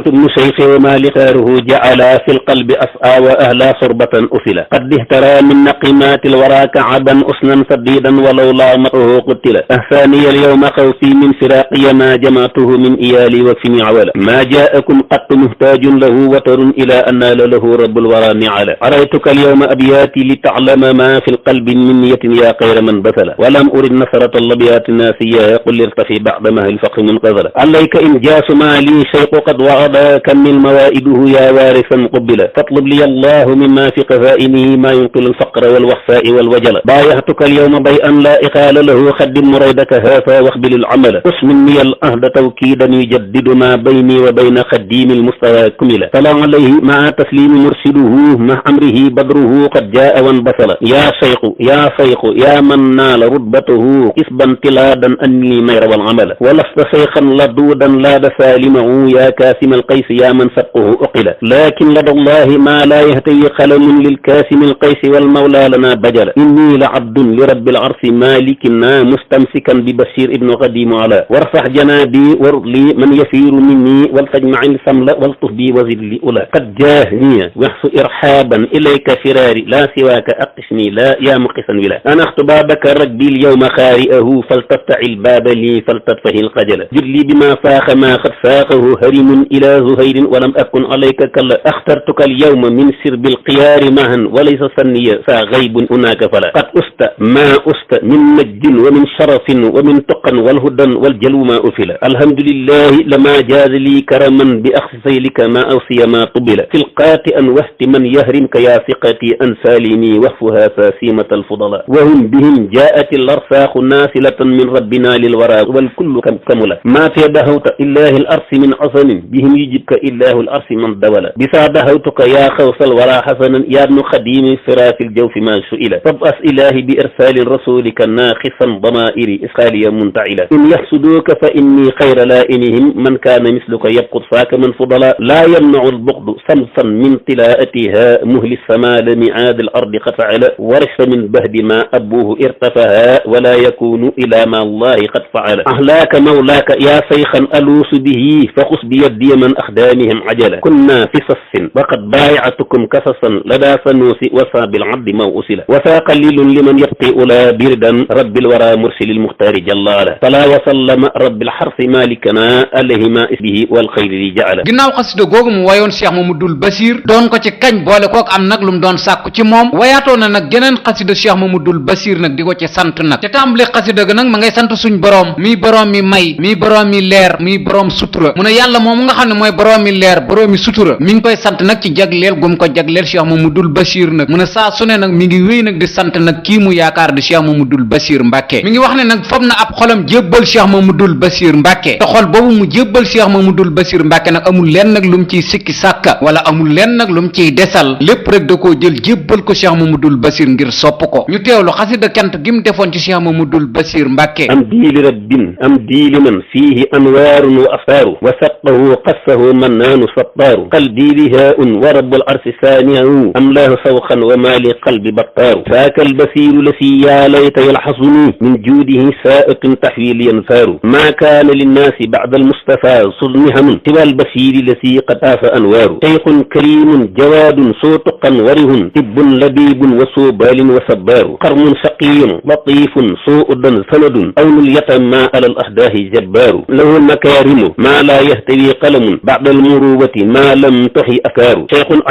في القلب أسعى وأهلا صربة أفلا قد اهترى من نقمات الورى كعبا أسنا سديدا ولو لامته قتلا أهفاني اليوم خوفي من فراقي ما جمعته من إيالي وفي عولا ما جاءكم قط محتاج له وتر إلى أن نال له رب الورى نعلا أريتك اليوم أبياتي لتعلم ما في القلب من نية يا خير من بثلا ولم أرد نصرة الأبيات الناسية قل ارتفي بعد مهل الفقر منقذلا عليك إن جاس مالي شيق قد وعد كم الموائده يا وارثا قبلا فاطلب لي الله مما في قفائنه ما ينقل الفقر والوخفاء والوجل بايعتك اليوم بيئا لا إقال له خدم مريدك هافا واقبل العمل قس مني الأهد توكيدا يجدد ما بيني وبين خديم المستوى كملا طلع عليه مع تسليم مرسله مع أمره بدره قد جاء وانبسل يا شيخ يا شيخ يا من نال رتبته كسبا تلادا أني مير والعمل ولست شيخا لدودا لا سالمه يا كاسم القيس يا من سبقه أقل لكن لدى الله ما لا يهتي خلل للكاسم القيس والمولى لنا بجل إني لعبد لرب العرش مالكنا مستمسكا ببشير ابن قديم على وارفع جنابي وارض لي من يسير مني ولتجمع السمل والطف بي وزد لي أولى قد جاهني واحص إرحابا إليك فراري لا سواك أقشني لا يا مقسا ولا أنا أخت بابك ربي اليوم خارئه فلتفتح الباب لي فلتطفه القجل جد لي بما فاخ ما قد فاقه هرم إلى زهير ولم أكن عليك كلا اخترتك اليوم من سرب القيار معا وليس سنيا فغيب هناك فلا قد أست ما أست من مجد ومن شرف ومن تقى والهدى والجلو ما أفلا الحمد لله لما جاز لي كرما بأخذ سيلك ما أوصي ما طبل تلقات أن وهت من يهرمك يا ثقتي أن سالمي وهفها فاسيمة الفضلاء وهم بهم جاءت الأرساخ ناسلة من ربنا للورى والكل كملا ما تدهوت إله الأرس من عصم بهم يجبك إله الأرس من دولا بسا دهوتك يا خوص الورى حسنا يا ابن خديم فراس الجوف ما سئل فابأس إلهي بإرسال رسولك ناخصا ضمائري إسخاليا منتعلا إن يحسدوك فإني خير لائنهم من كان مثلك يبقض فاك من فضلا لا يمنع البغض سمسا من طلاءتها مهل السماء لمعاد الأرض قد فعل ورث من بهد ما أبوه ارتفها ولا يكون إلى ما الله قد فعل أهلاك مولاك يا شيخا ألوس به فخص بيدي من أخدامهم عجلا كنا في صف وقد بايعتكم كسسا لدى سنوس وفى بالعبد موؤسلا وفى قليل لمن يبقي أولى بردا رب الورى مرسل المختار جلالا فلا وسلم رب الحرف مالكنا عليه ما اسمه والخير li jaala ginnaaw xasida googu mu wayoon Cheikh Mamadou Bassir doon ko ci kañ boole kook am nag lu mu doon sàkku ci moom wayaatoon na nag geneen xasida Cheikh Mamadou Bassir nag di ko ci sant nag ca tàmbali xasida ga nag ma ngay sant suñ boroom mii boroom mi may mii boroom mi leer mii boroom sutura mu ne yàlla moom nga xam ne mooy boroom mi leer boroom mi sutura mi ngi koy sant nag ci jagleel gum ko jagleel Cheikh Mamadou Bassir nag mu ne saa su ne nag mi ngi wéy nag di sant nag kii mu yaakaar di Cheikh Mamadou Bassir Mbàkke mi ngi wax ne nag fob na ab xolam jébbal Cheikh Mamadou Bassir Mbàkke te xol boobu mu jébbal Cheikh Mamadou Bassir Mbàkke nag amul lenn nag lu mu ciy sikki sàkka wala amul lenn nag lu mu ciy desal lépp rek da koo jël jébbal ko Cheikh Mamadul Basir ngir sopp ko ñu teewlu xasida kent gi mu defoon ci Cheikh Mamadul Basir Mbàkke am diili rabbin am diili man fiihi anwaarun wa afaaru wa saqahu qassahu mannaanu sattaaru qalbi lihaa'un wa rabbul arsi saani'u am laahu sawqan wa maa li qalbi battaaru faaka albasiiru lasi yaa layta yalxasuni min juudihi saa'atun taxwi li yanfaaru maa kaana linnaasi ba'da almustafaa sudnihamun tiwa albasiiri lasi qad aafa anwaaru shaykhun kariimun jawaadun suu tuqan warihun tibbun labiibun wa suu baalin wa sabbaaru qarmun shaqiyun latiifun suu udan sanadun awnul yatama ala al ahdaahi jabbaaru lahu makaarimu maa laa yahtawi qalamun ba'da almuruwati maa lam tuxi afkaaru shaykhun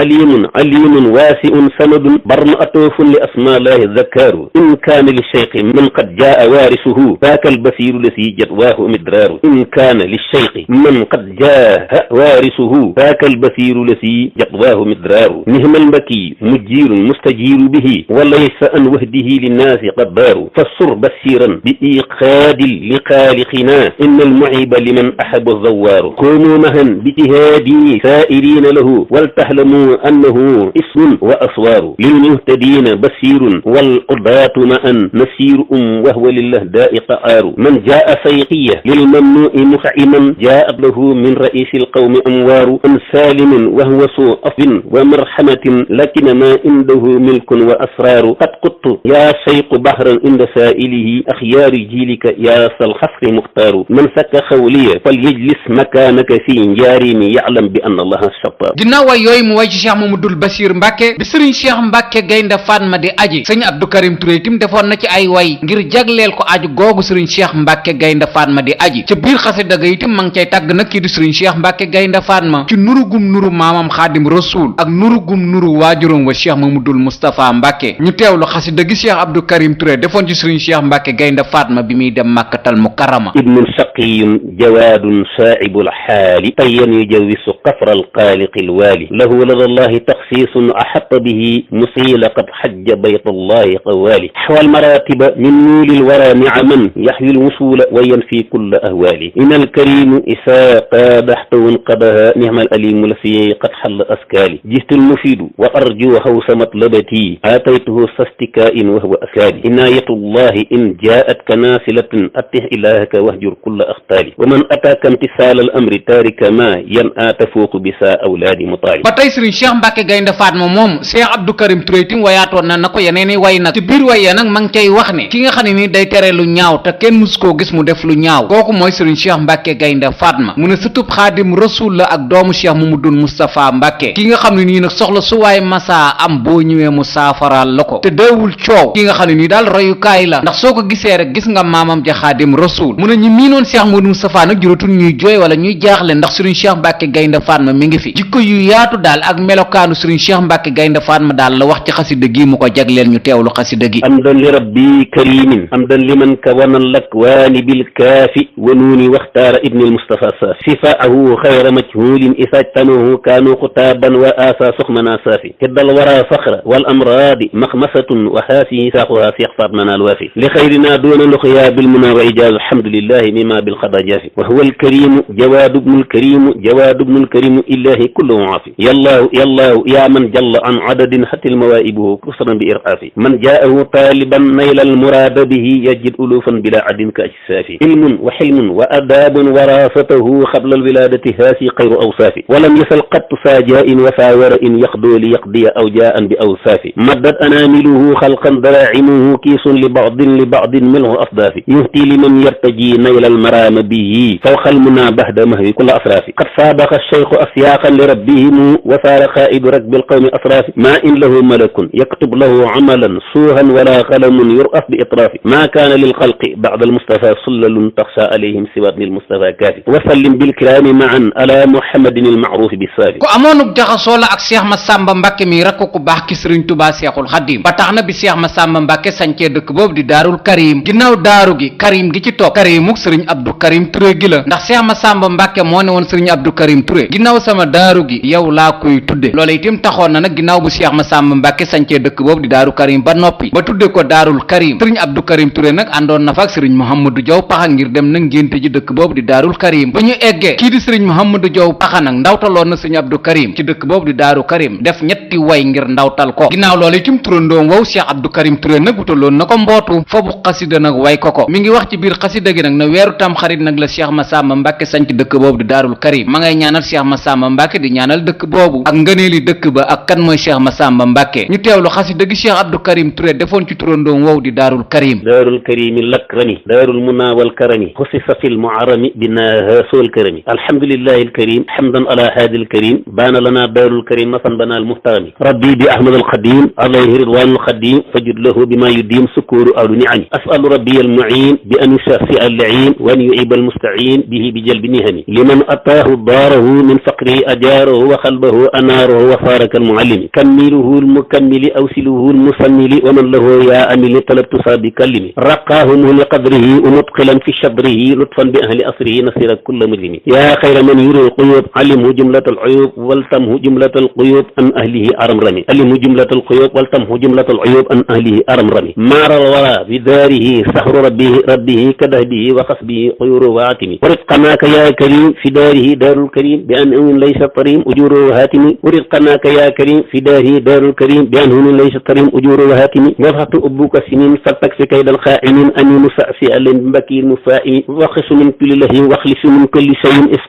aliimun waasi'un sanadun barma atoofun li asmaallahi zakkaaru in kaana lishaykhi man qad jaa waarisuhu faaka albasiiru lasi jadwaahu midraaru in kaana lishaykhi man qad jaa waarisuhu faaka albasiiru lasi jadwaahu midraaru nihma albakii mujjiirun mustajiiru bihi wa laysa an wahdihi linnaasi qaddaaru fassur basiiran bi iqaadil li xaaliqinaa inna almuhiba liman ahaba zawaaru qoomu mahan bijtihaadi saa'iriina lahu waltahlamu annahu ismun wa aswaaru lilmuhtadiina basiirun wal udaatu ma'an nasiiru wahwa lillahdaa'i qa'aaru man jaa'a sayqiya lilmamnuu'i mut'iman jaa'at lahu min ra'iisi alqawmi amwaaru an saalimin wahwa suu afin wa marhamatin lakina maa indahu milkun wa asraaru qad quttu yaa shayqu bahran inda saa'ilihi axyaaru jiilika yaa sal xasri muxtaaru man sakka xawliya fal yajlis makaanaka fi njaarimi ya'lam bi anna allaha shattaar. ginnaaw way yooyu mu way ci Cheikh Mamadul Basir Mbàkke bi sëriñ Cheikh Mbàkke Gaynde Fatma di aji sëñ Abdou Karim Touré itam defoon na ci ay way ngir jagleel ko aju googu sëriñ Cheikh Mbàkke Gaynde Fatma di aji ca biir xasida ga itam ma ngi cay tàgg nag kii di sëriñ Cheikh Mbàkke Gaynde Fatma ci nuru gum nuru maamam Xaadim Rasuul ak nuru gum nuru waajuram wa Cheikh Mamadul Moustapha Mbàkke ñu teewlu xasida gi Cheikh Abdou Karim Touré defoon ci sëriñ Cheikh Mbàkke Gaynde Fatma bi muy dem Makkatal Mukarrama. ibnun shaqiyun jawaadun saa'ibul xaali tayyan yujawisu qafra alxaaliqi alwaali lahu lada allahi taxsiisun axatta bihi musiila qad xajja bayta allahi qawaali xawal maratiba min nuuli lwara nicaman yaxwi lwusula wa yanfi kulla ahwaali in alkarimu isaa qaadaxtahu nqadaha nicma alalimu lasi qad xalla askaali jistu almufidu wa arju hawsa matlabati aataytuhu sastikain wa huwa askaali inaayatu allahi in jaatka naasilatin attix ilahaka wahjur kulla axtaali wa man ataaka imtisaal al amri taarika ma yan aatafuuqu bisa awlaadi mutaali. ba tey sëriñ Cheikh Mbàkke Gaynde Fatma moom Cheikh Abdou Karim Touré tim wayaatoon na ko yeneeni way nag ci biir way ya nag ma ngi cay wax ne ki nga xam ne nii day tere lu ñaaw te kenn mus koo gis mu def lu ñaaw kooku mooy sëriñ Cheikh Mbàkke Gaynde Fatma mu ne sëtub Xaadim Rasuul la ak doomu Cheikh Mamadou Moustapha Mbàkke ki nga xam ne nii nag soxla su waay masaa am boo ñëwee mu saafaraal la ko te deewul coow ki nga xam ne nii daal royukaay la ndax soo ko gisee rek gis nga maamam ja Xaadim Rasuul mu ne ñi miinoon Cheikh Mamadou Moustapha nag juróotul ñuy jooy wala ñuy jaaxle ndax sëriñ Cheikh Mbàkke Gaynde Fatma mi ngi fi jikko yu yaatu daal ak melokaanu sëriñ Cheikh Mbàkke Gaynde Fatma daal la wax ci xasida gi mu ko jagleel ñu teewlu xasida gi. amdan li rabbi karimin amdan liman kawana lakwaani bilkaafi wa nuuni waxtaara ibni almustafa saafi sifaahu xayra majhulin isajtamahu kaanu xutaaban wa aasa soxmana saafi hiddal wara faxra wal amraadi maxmasatun wa haasihi saaquha Cheikh Fatma naal waafi li xayrina doona luxya bilmuna wa ijaazu alhamdulillahi mima bilxada jaafi wa huwa alkarimu jawaadu bnu alkarimu jawaadu bnu alkarimu illahi kullu muafi yallaahu yallaahu yaa man jalla an adadin xatil mawaa'ibuhu kusran bi irqaafi man jaahu taaliban nayla almuraada bihi yajid ulufan bila adin ka ajsaafi ilmun wa xilmun wa adaabun waraasatahu qabla alwilaadati haasi xayru awsaafi walam yasal qattu saajaain wa saawara in yaqdoo li yaqdiya aw jaan bi awsaafi maddat anaamiluhu xalqan daraacimuhu kiisun li bacdin milhu asdaafi yuhti liman yartaji nayla almaraama bihi fawqa almuna bahda mahwi kulla asraafi qad saabaqa alcheikhu asyaaqan li rabbihimu wa saara qaa'idu rakbi alqawmi asraafi maa in lahu malakun yaktub lahu amalan suuhan wala qalamun yur'af bi itraafi maa kaana lilxalqi bacda almustafa sullalun taxsha alayhim siwatni almustafa kaafi wasallim bilkiraami maan ala muhammadin almacruufi bisaafi ku amoonuk jaxasoo la ak Cheikh Massamba Mbàkke mi rakk ku baax ki sëriñ Tuubaa Seexul Xadiim ba tax na bi Cheikh Massamba Mbàkke sancee dëkk boobu di daarul karim ginnaaw daaru gi karim gi ci topp karimuk sëriñ Abdou Karim Touré gi la ndax Cheikh Massamba Mbàkke Mbàkke moo ne woon sëriñ Abdou Karim Touré ginnaaw sama daaru gi yow laa koy tudde loola itam taxoon na nag ginnaaw bu Cheikh Massamba Mbàkke sancee dëkk boobu di daaru Karim ba noppi ba tudde ko daarul Karim sëriñ Abdou Karim Touré nag àndoon na fa ak sëriñ Mouhamadou Diaw Paxa ngir dem nag ngénte ji dëkk boobu di daarul Karim ba ñu eggee kii di sëriñ Mouhamadou Diaw Paxa nag ndawtaloon na sëriñ Abdou Karim ci dëkk boobu di daaru Karim def ñetti way ngir ndawtal ko ginnaaw loolu itam turandoom wow Cheikh Abdou Karim Touré nag wutaloon na ko mbootu foofu xasida nag way ko mi ngi wax ci biir xasida gi nag na weeru tam xarit nag la Cheikh Massamba Mbàkke sanc dëkk boobu di daarul Karim ma ngay ñaanal Cheikh Massamba Mbàkke di ñaanal dëkk boobu ak ngëneeli dëkk ba ak kan mooy Cheikh Massamba Mbàkke ñu teewlu xasida gi Cheikh Abdou Karim Touré defoon ci turandoom wow di daarul Karim daarul karimi lakrami daarul muna wal karami xusisa fil muarami binaha sool karami alhamdulillahi alkarim hamdan ala hadi alkarim baana lana daarul karim masan bana almuhtami rabbi bi ahmad alxadim alayhi ridwan alxadim fajud lahu bima yudim sukuru ahlu niami asalu rabbi almuin bi an yusafi allain wa an yuib almustain bihi bi jalbi nihami liman ataahu daarahu min faqrihi ajaarahu wa qalbahu anaarahu wa saaraka almuallimi kammiluhu almukammili awsiluhu almusammili wa man lahu ya amili talabtu sabi kallimi raqaahumu li qadrihi wa mutqilan fi shabrihi lutfan bi ahli asrihi nasira kulla mujrimi ya xayra man yuri alquyub alimhu jumlata aluyub waltamhu jumlata alquyub an ahlihi aram rami alimhu jumlata alquyub waltamhu jumlata aluyub an ahlihi aram rami maara alwara bi daarihi sahru rabbihi kadahbihi wa xasbihi quyuru wa atimi uritqanaaka ya karim fi daarihi daarul karim bi an umin laysa tarim ujuru wa hatimi uritqanaaka ya karim fi daarihi daarul karim bi an umin laysa tarim ujuru wa hatimi wafatu ubbuka sinin faltaksi kayda alxaainin ani musasi alen mbakir mufaimi waxisu min kulli lahim waxlisu min kulli shayin is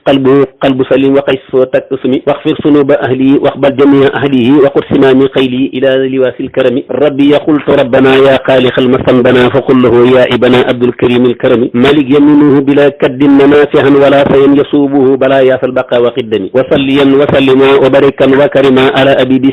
qalbu salim waqay soo takk sumi waxfir sunuba ahlihi waxbal jamia ahlihi waqut simaami xayli ila liwaasil karami rabbi yaqultu rabbana ya xaaliqal masanbana faqul lahu ya ibana abdul karim alkarami malik yaminuhu bila kaddin nafihan wala sayan yasubuhu bala yaasal baqa wa qiddami wa salliyan wa sallima wa barikan wa karima ala abidi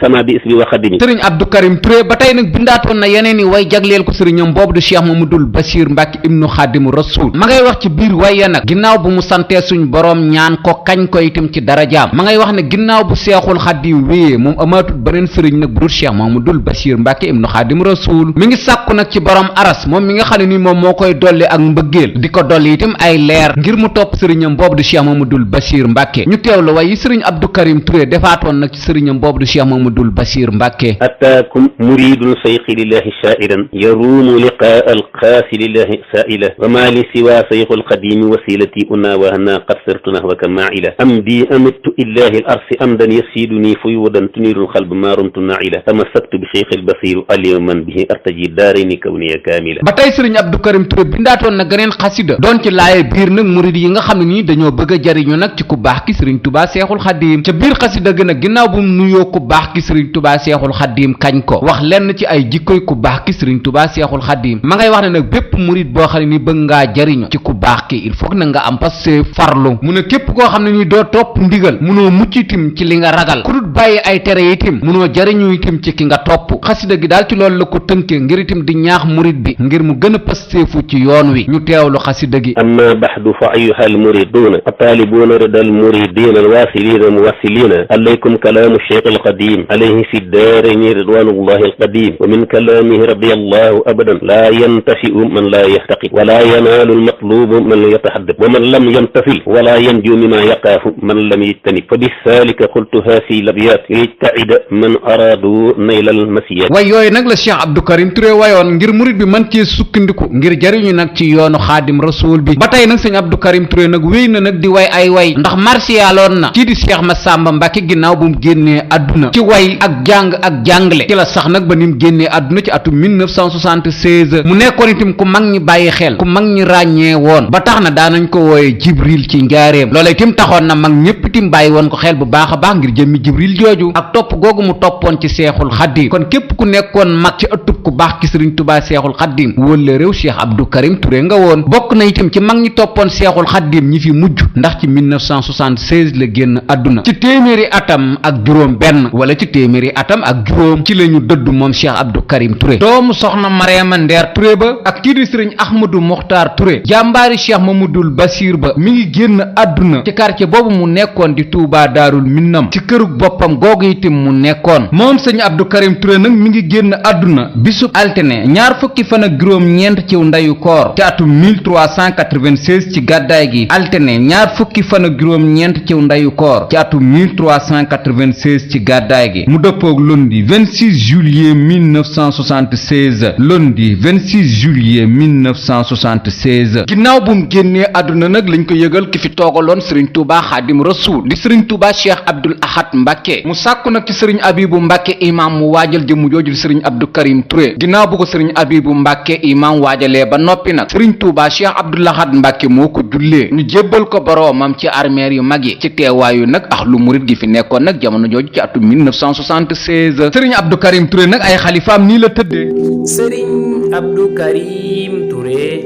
sama bi isbi wa xadimi sëriñ Abdou Karim Touré ba tey nag bindaatoon na yeneen i way jagleel ko sëriñam boobu du Cheikh Mamadou Bachir Mbacke ibnu Xaadimu Rasul ma ngay wax ci biir way ya nag ginnaaw bu mu santee suñ boroom ñaan ko kañ ko itam ci darajaam ma ngay wax ne ginnaaw bu Seexul Xaadim wéyee moom amaatul beneen sëriñ nag bu dul Cheikh Mamadou Bachir Mbacke ibnu Xaadimu Rasul mi ngi sàkku nag ci borom aras moom mi nga xam ne ni moom moo koy dolli ak mbëggeel di ko dolli itam ay leer ngir mu topp sëriñam boobu du Cheikh Mamadou Bachir Mbacke ñu teewlu way yi sëriñ Abdou Karim Touré defaatoon nag ci sëriñam boobu du Cheikh Mamadou Bachir Mbacke ataakum muridun sayxi lillahi shairan yaruumu liqaa alqaasi lillahi saila wa ma li siwa sayxu alqadimi wasilati una wa hana qad sirtu nahwaka maila amdi amittu illahi al arsi amdan yasiduni fuyudan tuniru alxalb ma rumtu naila tamassaktu bi cheikh albasiru aliman bihi artaji daarini kawniya kaamila ba tey sëriñ Abdou Karim Touré bindaatoon na geneen xasida doon ci laaye biir nag murid yi nga xam ne nii dañoo bëgg a jariñu nag ci ku baax ki sëriñ Touba Seexul Xadim ca biir xasida gën a ginnaaw bu mu nuyoo ku baax ki sëriñ Touba Seexul Xadim kañ ko wax lenn ci ay jikkoy ku baax ki sëriñ Touba Seexul Xadim ma ngay wax ne nag bépp murid boo xam ne ni bëgg ngaa jariñu ci ku baax ki il faut que na nga am passé farlu mu ne képp koo xam ne ni doo topp ndigal munoo mucc itam ci li nga ragal ku dut bàyyi ay tere itam munoo jariñu itam ci ki nga topp xasida gi daal ci loolu la ko tënkee ngir itam di ñaax murid bi ngir mu gën a passeefu ci yoon wi ñu teewlu xasida gi amma baxdu fa ayuha almuriduna atalibuuna rida almuridina alwasilina muwasilina alaykum kalaamu cheikh alqadim alayhi fi daarayni ridwanullahi alqadim wa min kalaamihi radiya allahu abadan laa yantafiu man laa yahtaqi wala yanaalu almatlubu man yatahaddab wa man lam yamtasil wala yanju mima yaqaafu man lam yajtanib fa bisalika qultu haasi labyat yajtaida man araadu nayla almasiyat way yooyu nag la Cheikh Abdou Karim Touré wayoon ngir murid bi mën cee sukkandiku ngir jariñu nag ci yoonu xaadim rasul bi ba tey nag sëñ Abdou Karim Touré nag wéy na nag di way ay way ndax marsiyaaloon na kii di Cheikh Massamba Mbacke ginnaaw bu mu génnee àdduna ci way ak jàng ak jàngale ci la sax nag ba ni mu génnee àdduna ci atum 1976 mu nekkoon itam ku mag ñi bàyyi xel ku mag ñi ràññee woon ba tax na daanañ ko wooye Jibril ci njaareem loola itam taxoon na mag ñépp itam bàyyi woon ko xel bu baax a baax ngir jëmmi Jibril jooju ak topp googu mu toppoon ci Seexul Xaddim kon képp ku nekkoon mag ci ëttub ku baax ki Sëriñ Tuubaa Seexul Xaddim wala réew Cheikh Abdou Karim Touré nga woon bokk na itam ci mag ñi toppoon Seexul Xaddim ñi fi mujj ndax ci 1976 la génn àdduna ci téeméeri atam ak juróom benn wala ci téeméeri atam ak juróom ci lañu dëdd moom Cheikh Abdou Karim Touré doomu soxna Mariama Ndeer Touré ba ak kii di Sëriñ Ahmadou Mokhtar Touré jàmbaari Cheikh Mamadou Bachir ba mi ngi génn àdduna ci quartier boobu mu nekkoon di Touba Daarul Minnam ci kërug boppam googu itam mu nekkoon moom sëñ Abdou Karim Touré nag mi ngi génn àdduna bisub altine ñaar fukki fan ak juróom ñeent ciw ndeyu koor ci atum 1396 ci gàddaay gi altine ñaar fukki fan ak juróom-ñeent ci ndeyu koor ci atum 1396 ci gàddaay gi mu dëppoog lundi 26 juillet 1976 lundi 26 juillet 1976 ginnaaw bu mu génnee àdduna nag lañ ko yëgal ki fi toogaloon Serigne Touba Xaadim Rasuul di Serigne Touba Cheikh Abdoul Ahad Mbacke mu sàkku nag ci Serigne Abibu Mbacke imam mu waajal jëmu jooju Serigne Abdou Karim Touré ginnaaw bu ko Serigne Abibu Mbacke imam waajalee ba noppi nag Serigne Touba Cheikh Abdoul Ahad Mbacke moo ko jullee ñu jébbal ko boroomam ci armeer yu mag yi ci teewaayu nag ahlu murid gi fi nekkoon nag jamono jooju ci atum 1976 Serigne Abdou Karim Touré nag ay xalifaam nii la tëddee. Serigne Abdou Karim Touré,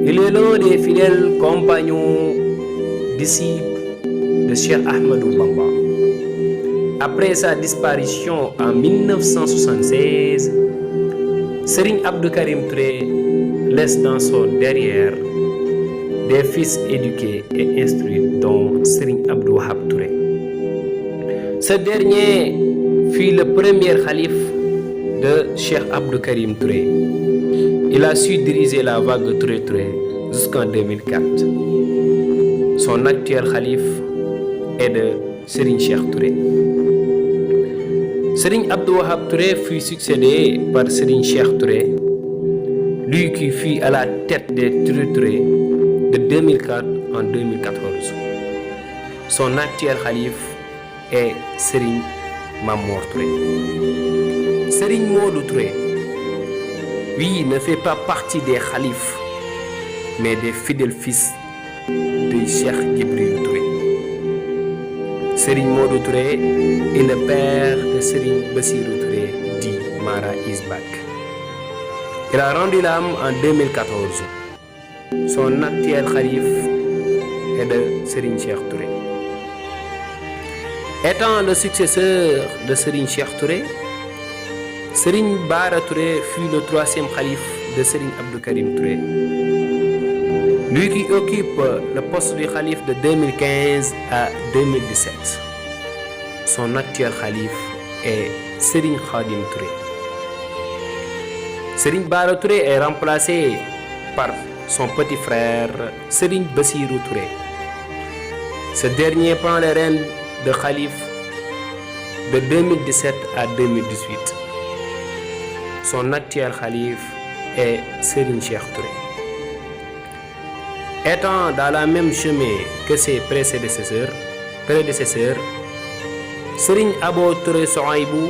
il est l'un des fidèles compagnons, disciples de Cheikh Ahmadou Bamba. Après sa disparition en 1976, Serigne Abdou Karim Touré laisse dans son derrière des fils éduqués et instruits, dont Serigne Abdou Wahab Touré. Ce dernier fut le premier khalife de Cheikh Abdou Karim Touré. Il a su diriger la vague Touré Touré jusqu'en 2004. Son actuel khalife est de Serigne Cheikh Touré. Serigne Abdou Wahab Touré fut succédé par Serigne Cheikh Touré, lui qui fut à la tête des Touré Touré de 2004 en 2014. Son actuel khalife est Serigne Mamor Touré. Serigne Modou Touré, lui, ne fait pas partie des khalifes, mais des fidèles fils de Cheikh Djibril Touré. Serigne Modou Touré est le père de Serigne Bassirou Touré, dit Mara Isbak. Il a rendu l'âme en 2014. Son actuel khalife est de Serigne Cheikh Touré. Étant le successeur de Serigne Cheikh Touré, Serigne Bara Touré fut le troisième khalife de Serigne Abdou Karim Touré. Lui qui occupe le poste du khalife de 2015 à 2017. Son actuel khalife est Serigne Khadim Touré. Serigne Bara Touré est remplacé par son petit frère Serigne Bassirou Touré. Ce dernier prend les rênes de khalife de 2017 à 2018. Son actuel khalife est Serigne Cheikh Touré. Étant dans la même chemin que ses prédécesseurs, Serigne Abo Touré Sohaibou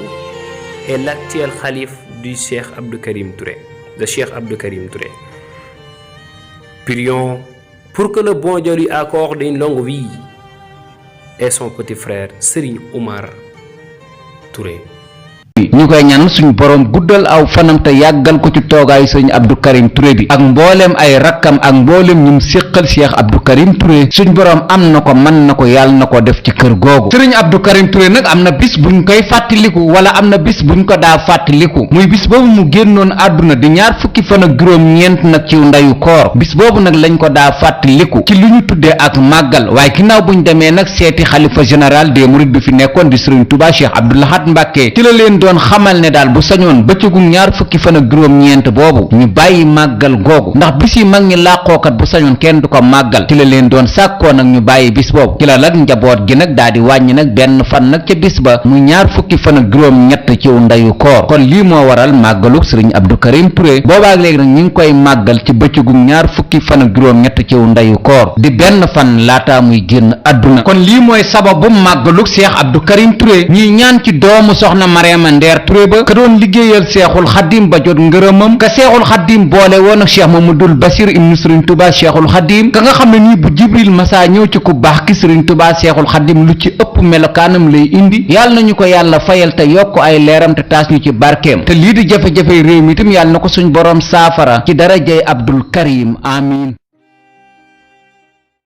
est l'actuel khalife du Cheikh Abdou Karim Touré, de Cheikh Abdou Karim Touré. Prions pour que le bon Dieu lui accorde une longue vie et son petit frère Serigne Oumar Touré. ñu koy ñaan suñu borom guddal aw fanam te yàggal ko ci toogaayu Serigne Abdou Karim Touré bi ak mbooleem ay rakkam ak mbooleem ñum séqal Cheikh Abdou Karim Touré suñu borom am na ko mën na ko yàlla na ko def ci kër googu. Serigne Abdou Karim Touré nag am na bis buñ koy fàttaliku wala am na bis buñ ko daa fàttaliku muy bis boobu mu génnoon àdduna di ñaar fukki fan ak juróom-ñeent nag ci ndeyu koor bis boobu nag lañ ko daa fàttaliku ci li ñu tuddee ak màggal waaye ginnaaw buñ demee nag seeti xalifa général des mourides bi fi nekkoon di Serigne Touba Cheikh Abdoul Ahad Mbacke ci la leen doon xamal ne daal bu sañoon bëccëgu ñaar fukki fan ak juróom-ñeent boobu ñu bàyyi màggal googu ndax bis yi mag ñi làqookat bu sañoon kenn du ko màggal ci la leen doon sàkkoo nag ñu bàyyi bis boobu ci la nag njaboot gi nag daal di wàññi nag benn fan nag ca bis ba muy ñaar fukki fan ak juróom-ñett ci ndeyu koor kon lii moo waral màggaluk Serigne Abdou Karim Touré boobaak léegi nag ñi ngi koy màggal ci bëccëgu ñaar fukki fan ak juróom-ñett ci ndeyu koor di benn fan laataa muy génn àdduna kon lii mooy sababu màggaluk Cheikh Abdou Karim Touré ñuy ñaan ci doomu soxna Mariama Ndeer Touré ba ka doon liggéeyal seexul xaddim ba jot ngërëmam ka seexul xaddim boole woon ak Cheikh Mamadul Basir ibnu Serigne Touba seexul xaddim ka nga xam ne nii bu Jibril masaa ñëw ci ku baax ki Serigne Touba seexul xaddim lu ci ëpp melokaanam lay indi yàlla nañu ko yàlla fayal te yokk ay leeram te taas ñu ci barkeem te lii di jafe-jafe réew mi itam yàlla na ko suñ boroom saafara ci darajay Abdul Karim amin